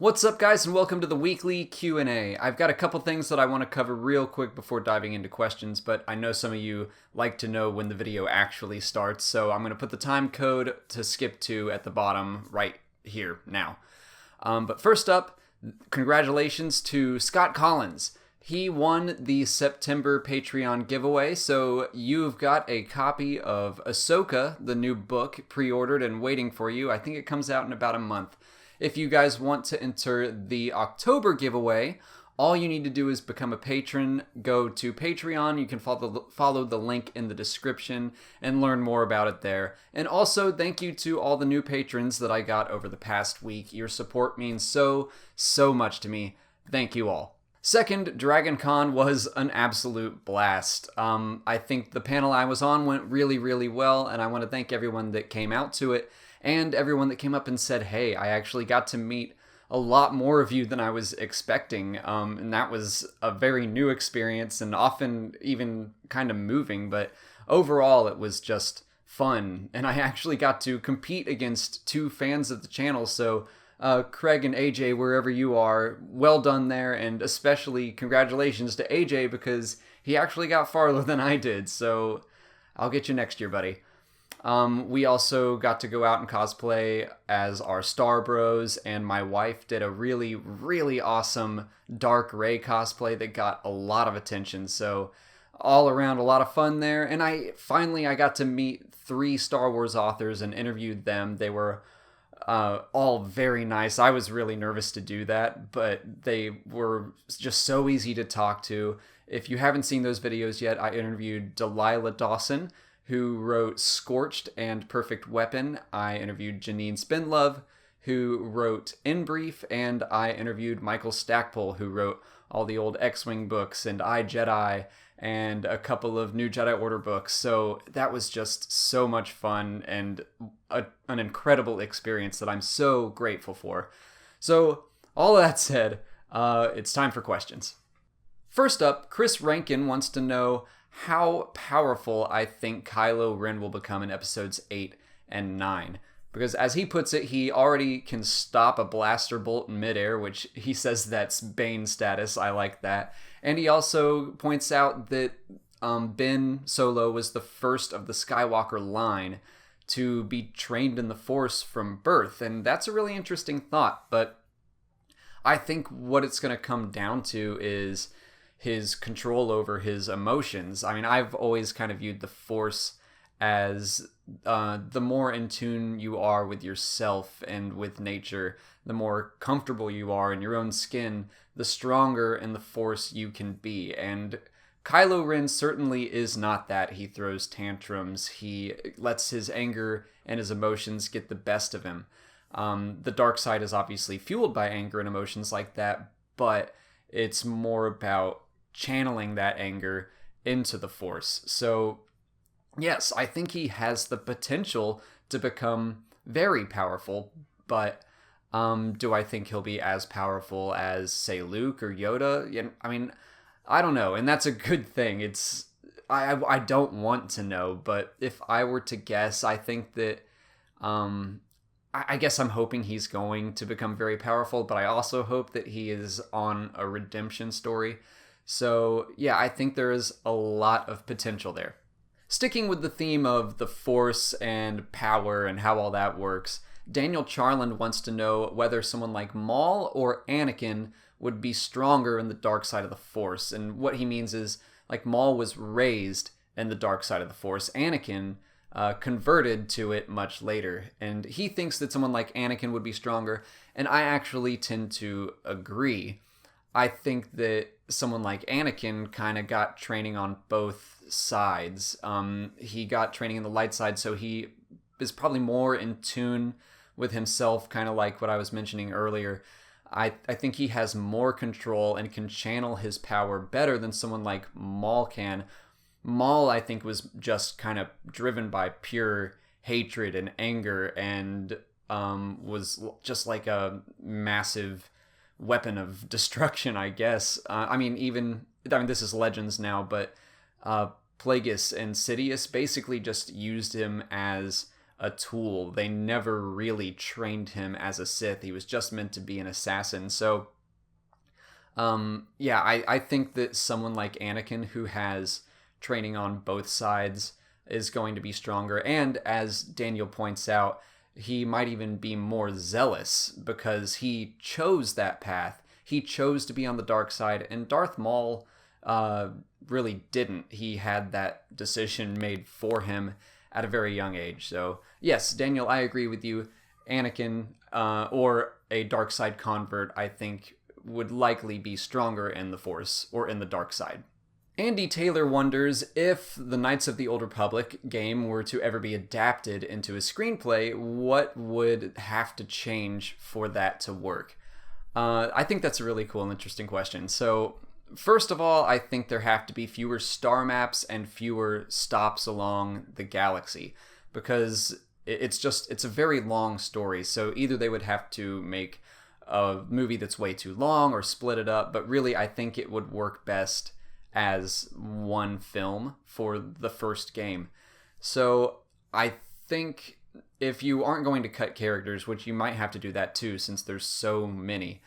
What's up, guys, and welcome to the weekly Q&A. I've got a couple things that I want to cover real quick before diving into questions, but I know some of you like to know when the video actually starts, so I'm going to put the time code to skip to at the bottom right here now. But first up, congratulations to Scott Collins. He won the September Patreon giveaway, so you've got a copy of Ahsoka, the new book, pre-ordered and waiting for you. I think it comes out in about a month. If you guys want to enter the October giveaway, all you need to do is become a patron, go to Patreon, you can follow the link in the description and learn more about it there. And also, thank you to all the new patrons that I got over the past week. Your support means so much to me. Thank you all. Second, Dragon Con was an absolute blast. I think the panel I was on went really well, and I want to thank everyone that came out to it. And everyone that came up and said, hey, I actually got to meet a lot more of you than I was expecting. And that was a very new experience and often even kind of moving. But overall, it was just fun. And I actually got to compete against two fans of the channel. So Craig and AJ, wherever you are, well done there. And especially congratulations to AJ because he actually got farther than I did. So I'll get you next year, buddy. We also got to go out and cosplay as our Star Bros, and my wife did a really awesome Dark Rey cosplay that got a lot of attention. So all around, a lot of fun there. And I got to meet 3 Star Wars authors and interviewed them. They were all very nice. I was really nervous to do that, but they were just so easy to talk to. If you haven't seen those videos yet, I interviewed Delilah Dawson, who wrote Scorched and Perfect Weapon. I interviewed Janine Spinlove, who wrote In Brief, and I interviewed Michael Stackpole, who wrote all the old X-Wing books and I, Jedi, and a couple of New Jedi Order books. So that was just so much fun and an incredible experience that I'm so grateful for. So all of that said, it's time for questions. First up, Chris Rankin wants to know how powerful I think Kylo Ren will become in episodes 8 and 9. Because as he puts it, he already can stop a blaster bolt in midair, which he says that's Bane status. I like that. And he also points out that Ben Solo was the first of the Skywalker line to be trained in the Force from birth. And that's a really interesting thought. But I think what it's going to come down to is his control over his emotions. I mean, I've always kind of viewed the Force as the more in tune you are with yourself and with nature, the more comfortable you are in your own skin, the stronger in the Force you can be. And Kylo Ren certainly is not that. He throws tantrums. He lets his anger and his emotions get the best of him. The dark side is obviously fueled by anger and emotions like that, but it's more about channeling that anger into the Force. So yes, I think he has the potential to become very powerful, but do I think he'll be as powerful as, say, Luke or Yoda? I mean, I don't know, and that's a good thing. I don't want to know, but if I were to guess, I think that I guess I'm hoping he's going to become very powerful, but I also hope that he is on a redemption story. So yeah, I think there is a lot of potential there. Sticking with the theme of the Force and power and how all that works, Daniel Charland wants to know whether someone like Maul or Anakin would be stronger in the dark side of the Force. And what he means is, like, Maul was raised in the dark side of the Force. Anakin converted to it much later. And he thinks that someone like Anakin would be stronger. And I actually tend to agree. I think that someone like Anakin kind of got training on both sides. He got training in the light side, so he is probably more in tune with himself, kind of like what I was mentioning earlier. I think he has more control and can channel his power better than someone like Maul can. Maul, I think, was just kind of driven by pure hatred and anger and was just like a massive weapon of destruction, I guess. This is Legends now, but Plagueis and Sidious basically just used him as a tool. They never really trained him as a Sith. He was just meant to be an assassin. So, yeah, I think that someone like Anakin, who has training on both sides, is going to be stronger. And as Daniel points out, he might even be more zealous because he chose that path. He chose to be on the dark side, and Darth Maul really didn't. He had that decision made for him at a very young age. So, yes, Daniel, I agree with you. Anakin, or a dark side convert, I think would likely be stronger in the Force or in the dark side. Andy Taylor wonders if the Knights of the Old Republic game were to ever be adapted into a screenplay, what would have to change for that to work? I think that's a really cool and interesting question. So, first of all, I think there have to be fewer star maps and fewer stops along the galaxy, because it's a very long story. So either they would have to make a movie that's way too long or split it up, but really I think it would work best as one film for the first game. So I think if you aren't going to cut characters, which you might have to do that too since there's so many,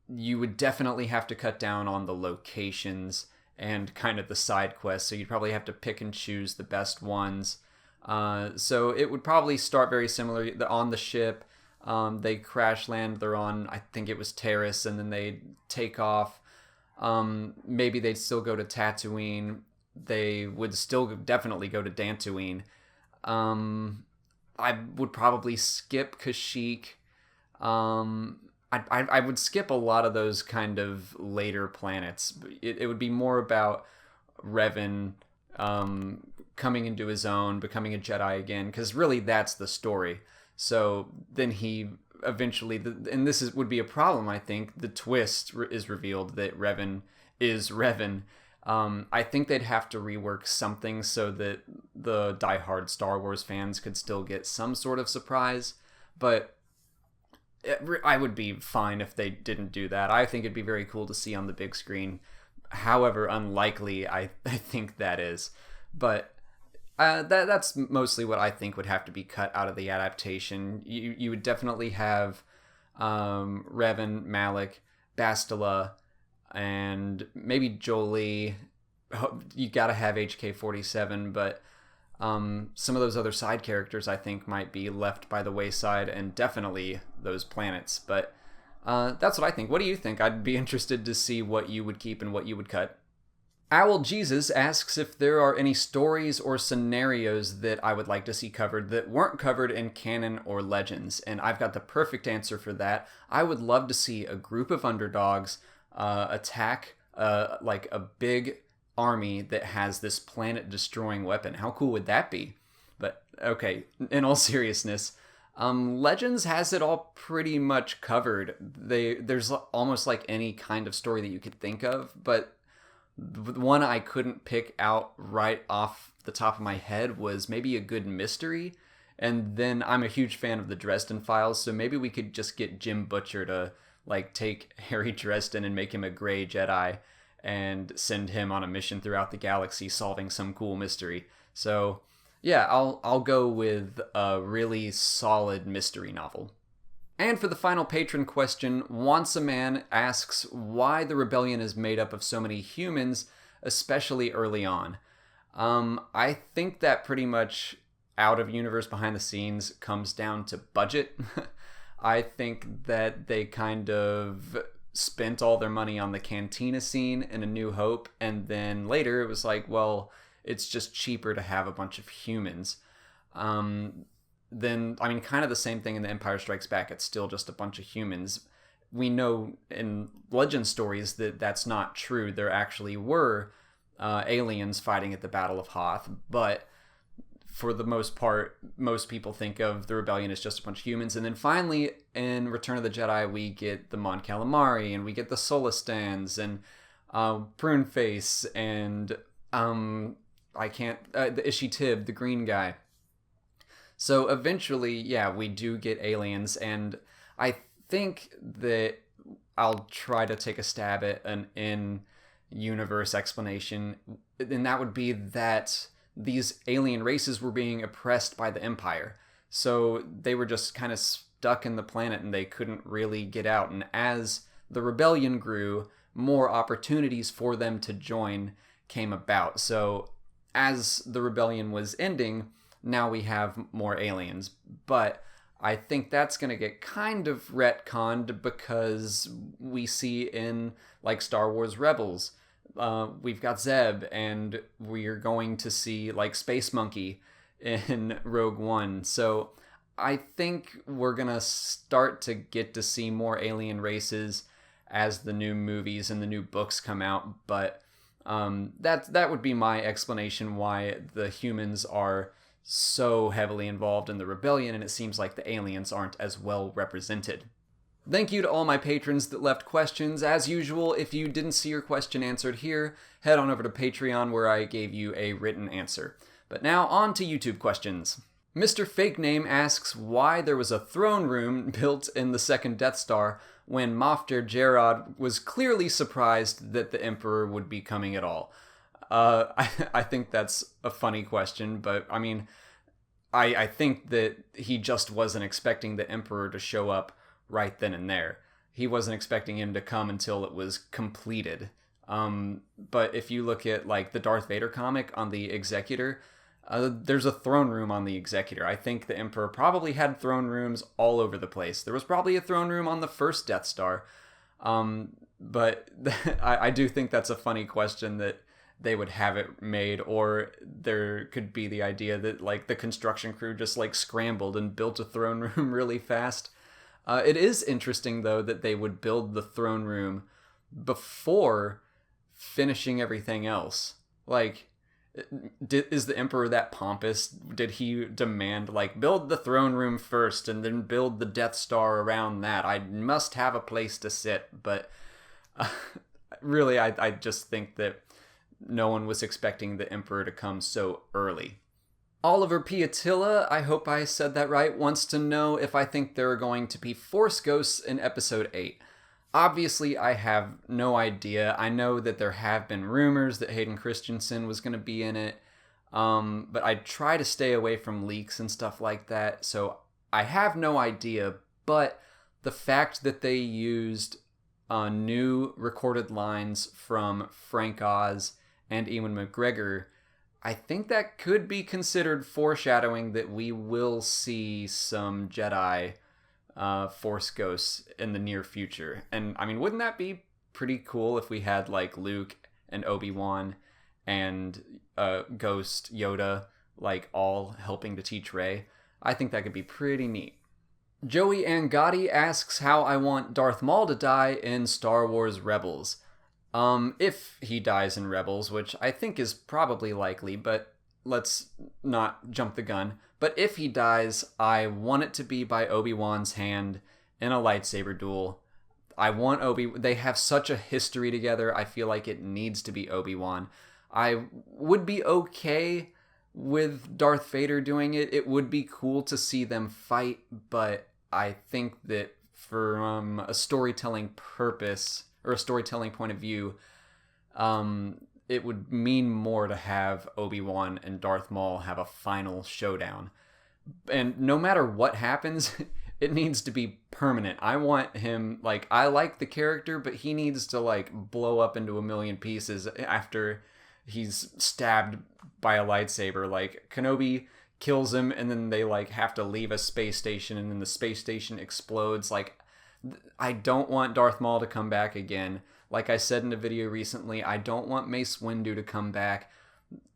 you would definitely have to cut down on the locations and kind of the side quests. So you'd probably have to pick and choose the best ones. So it would probably start very similar on the ship. They crash land. They're on, I think it was Terrace, and then they take off. Maybe they'd still go to Tatooine. They would still definitely go to Dantooine. I would probably skip Kashyyyk. I would skip a lot of those kind of later planets. It would be more about Revan coming into his own, becoming a Jedi again, because really that's the story. So then he eventually, and this would be a problem, I think, the twist is revealed that Revan is Revan. I think they'd have to rework something so that the diehard Star Wars fans could still get some sort of surprise, but I would be fine if they didn't do that. I think it'd be very cool to see on the big screen, however unlikely I think that is. But that's mostly what I think would have to be cut out of the adaptation. You would definitely have Revan, Malik, Bastila, and maybe Jolie. You gotta have HK-47, but some of those other side characters I think might be left by the wayside, and definitely those planets. But that's what I think. What do you think? I'd be interested to see what you would keep and what you would cut. Owl Jesus asks if there are any stories or scenarios that I would like to see covered that weren't covered in canon or legends, and I've got the perfect answer for that. I would love to see a group of underdogs attack like a big army that has this planet-destroying weapon. How cool would that be? But okay, in all seriousness, Legends has it all pretty much covered. There's almost like any kind of story that you could think of, but the one I couldn't pick out right off the top of my head was maybe a good mystery. And then I'm a huge fan of the Dresden Files, so maybe we could just get Jim Butcher to like take Harry Dresden and make him a gray Jedi and send him on a mission throughout the galaxy solving some cool mystery. So yeah, I'll go with a really solid mystery novel. And for the final patron question, Wants a Man asks why the rebellion is made up of so many humans, especially early on. I think that pretty much out of universe behind the scenes comes down to budget. I think that they kind of spent all their money on the cantina scene in A New Hope, and then later it was like, well, it's just cheaper to have a bunch of humans. Then, I mean, kind of the same thing in The Empire Strikes Back. It's still just a bunch of humans. We know in legend stories that that's not true. There actually were aliens fighting at the Battle of Hoth, but for the most part, most people think of the rebellion as just a bunch of humans. And then finally, in Return of the Jedi, we get the Mon Calamari, and we get the Solistans, and Pruneface, and the Ishi Tib, the green guy. So eventually, yeah, we do get aliens, and I think that I'll try to take a stab at an in-universe explanation, and that would be that these alien races were being oppressed by the Empire. So they were just kind of stuck in the planet and they couldn't really get out. And as the rebellion grew, more opportunities for them to join came about. So as the rebellion was ending, now we have more aliens. But I think that's going to get kind of retconned because we see in like Star Wars Rebels, we've got Zeb, and we're going to see like Space Monkey in Rogue One. So I think we're going to start to get to see more alien races as the new movies and the new books come out. But that would be my explanation why the humans are so heavily involved in the rebellion, and it seems like the aliens aren't as well represented. Thank you to all my patrons that left questions. As usual, if you didn't see your question answered here, head on over to Patreon where I gave you a written answer. But now on to YouTube questions. Mr. Fake Name asks why there was a throne room built in the second Death Star when Moff Gerad was clearly surprised that the Emperor would be coming at all. I think that's a funny question, but I mean, I think that he just wasn't expecting the Emperor to show up right then and there. He wasn't expecting him to come until it was completed. But if you look at like the Darth Vader comic on the Executor, there's a throne room on the Executor. I think the Emperor probably had throne rooms all over the place. There was probably a throne room on the first Death Star. But I do think that's a funny question that they would have it made, or there could be the idea that like the construction crew just like scrambled and built a throne room really fast. It is interesting though that they would build the throne room before finishing everything else. Like, is the Emperor that pompous? Did he demand like build the throne room first and then build the Death Star around that? I must have a place to sit. But really, I just think that no one was expecting the Emperor to come so early. Oliver P. Attila, I hope I said that right, wants to know if I think there are going to be Force Ghosts in Episode 8. Obviously, I have no idea. I know that there have been rumors that Hayden Christensen was going to be in it, but I try to stay away from leaks and stuff like that, so I have no idea. But the fact that they used new recorded lines from Frank Oz and Ewan McGregor, I think that could be considered foreshadowing that we will see some Jedi Force Ghosts in the near future. And I mean, wouldn't that be pretty cool if we had like Luke and Obi-Wan and Ghost Yoda like all helping to teach Rey? I think that could be pretty neat. Joey Angotti asks how I want Darth Maul to die in Star Wars Rebels. If he dies in Rebels, which I think is probably likely, but let's not jump the gun. But if he dies, I want it to be by Obi-Wan's hand in a lightsaber duel. I want they have such a history together, I feel like it needs to be Obi-Wan. I would be okay with Darth Vader doing it. It would be cool to see them fight, but I think that from a storytelling purpose, or a storytelling point of view, it would mean more to have Obi-Wan and Darth Maul have a final showdown. And no matter what happens, it needs to be permanent. I want him, like, I like the character, but he needs to, like, blow up into a million pieces after he's stabbed by a lightsaber. Like, Kenobi kills him, and then they, like, have to leave a space station, and then the space station explodes. Like, I don't want Darth Maul to come back again. Like I said in a video recently, I don't want Mace Windu to come back.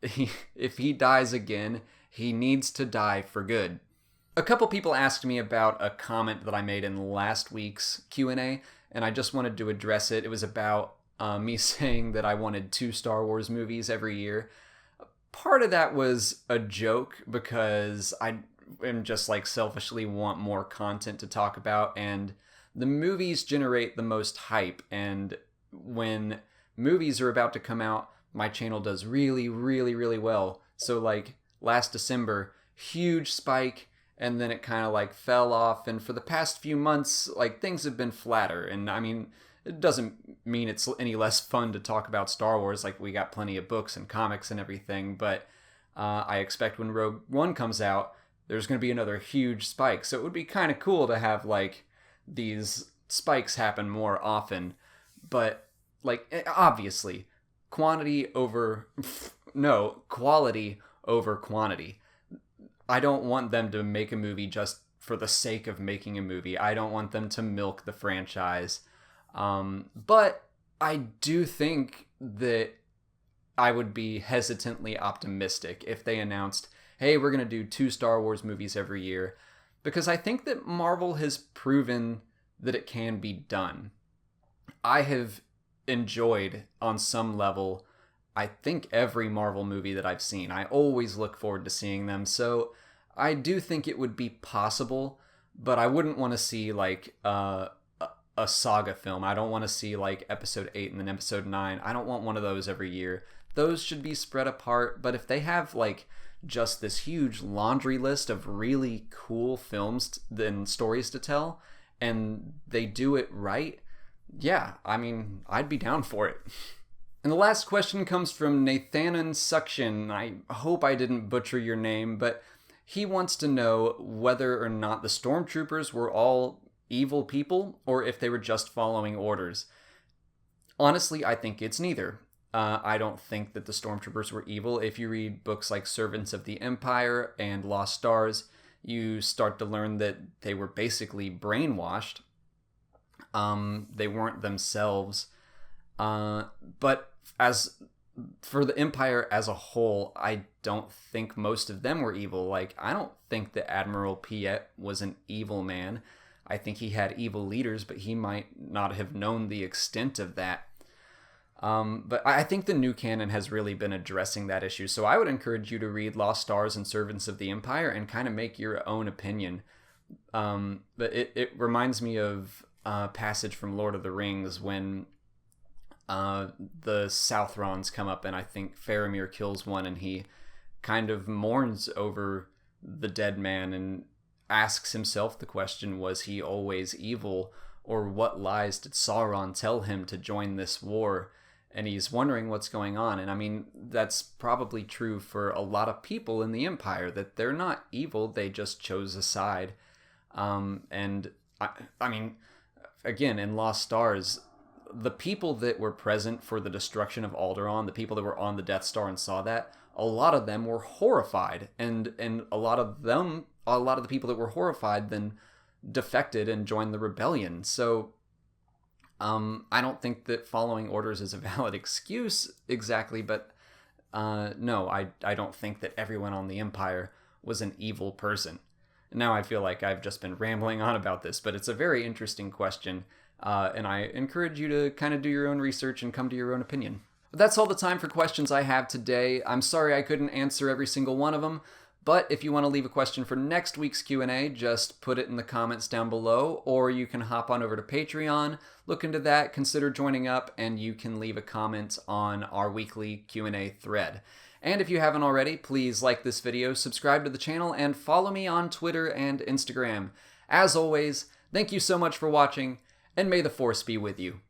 If he dies again, he needs to die for good. A couple people asked me about a comment that I made in last week's Q&A, and I just wanted to address it. It was about me saying that I wanted 2 Star Wars movies every year. Part of that was a joke because I am just like selfishly want more content to talk about, and the movies generate the most hype, and when movies are about to come out, my channel does really, really, really well. So like last December, huge spike, and then it kind of like fell off, and for the past few months, like things have been flatter. And I mean, it doesn't mean it's any less fun to talk about Star Wars. Like, we got plenty of books and comics and everything, but I expect when Rogue One comes out, there's going to be another huge spike. So it would be kind of cool to have like these spikes happen more often. But like obviously, quality over quantity. I don't want them to make a movie just for the sake of making a movie. I don't want them to milk the franchise. But I do think that I would be hesitantly optimistic if they announced, hey, we're going to do 2 Star Wars movies every year. Because I think that Marvel has proven that it can be done. I have enjoyed, on some level, I think every Marvel movie that I've seen. I always look forward to seeing them. So I do think it would be possible, but I wouldn't want to see like a saga film. I don't want to see like episode 8 and then episode 9. I don't want one of those every year. Those should be spread apart. But if they have like just this huge laundry list of really cool films and stories to tell, and they do it right, yeah, I mean, I'd be down for it. And the last question comes from Nathanan Suction. I hope I didn't butcher your name, but he wants to know whether or not the stormtroopers were all evil people or if they were just following orders. Honestly, I think it's neither. I don't think that the stormtroopers were evil. If you read books like Servants of the Empire and Lost Stars, you start to learn that they were basically brainwashed. They weren't themselves. But as for the Empire as a whole, I don't think most of them were evil. Like, I don't think that Admiral Piet was an evil man. I think he had evil leaders, but he might not have known the extent of that. But I think the new canon has really been addressing that issue. So I would encourage you to read Lost Stars and Servants of the Empire and kind of make your own opinion. But it reminds me of a passage from Lord of the Rings when the Southrons come up, and I think Faramir kills one, and he kind of mourns over the dead man and asks himself the question, was he always evil, or what lies did Sauron tell him to join this war? And he's wondering what's going on. And I mean, that's probably true for a lot of people in the Empire, that they're not evil, they just chose a side. And I mean, again, in Lost Stars, the people that were present for the destruction of Alderaan, the people that were on the Death Star and saw that, a lot of them were horrified. And a lot of the people that were horrified then defected and joined the rebellion. So I don't think that following orders is a valid excuse exactly, but no, I don't think that everyone on the Empire was an evil person. Now I feel like I've just been rambling on about this, but it's a very interesting question, and I encourage you to kind of do your own research and come to your own opinion. But that's all the time for questions I have today. I'm sorry I couldn't answer every single one of them, but if you want to leave a question for next week's Q&A, just put it in the comments down below, or you can hop on over to Patreon, look into that, consider joining up, and you can leave a comment on our weekly Q&A thread. And if you haven't already, please like this video, subscribe to the channel, and follow me on Twitter and Instagram. As always, thank you so much for watching, and may the Force be with you.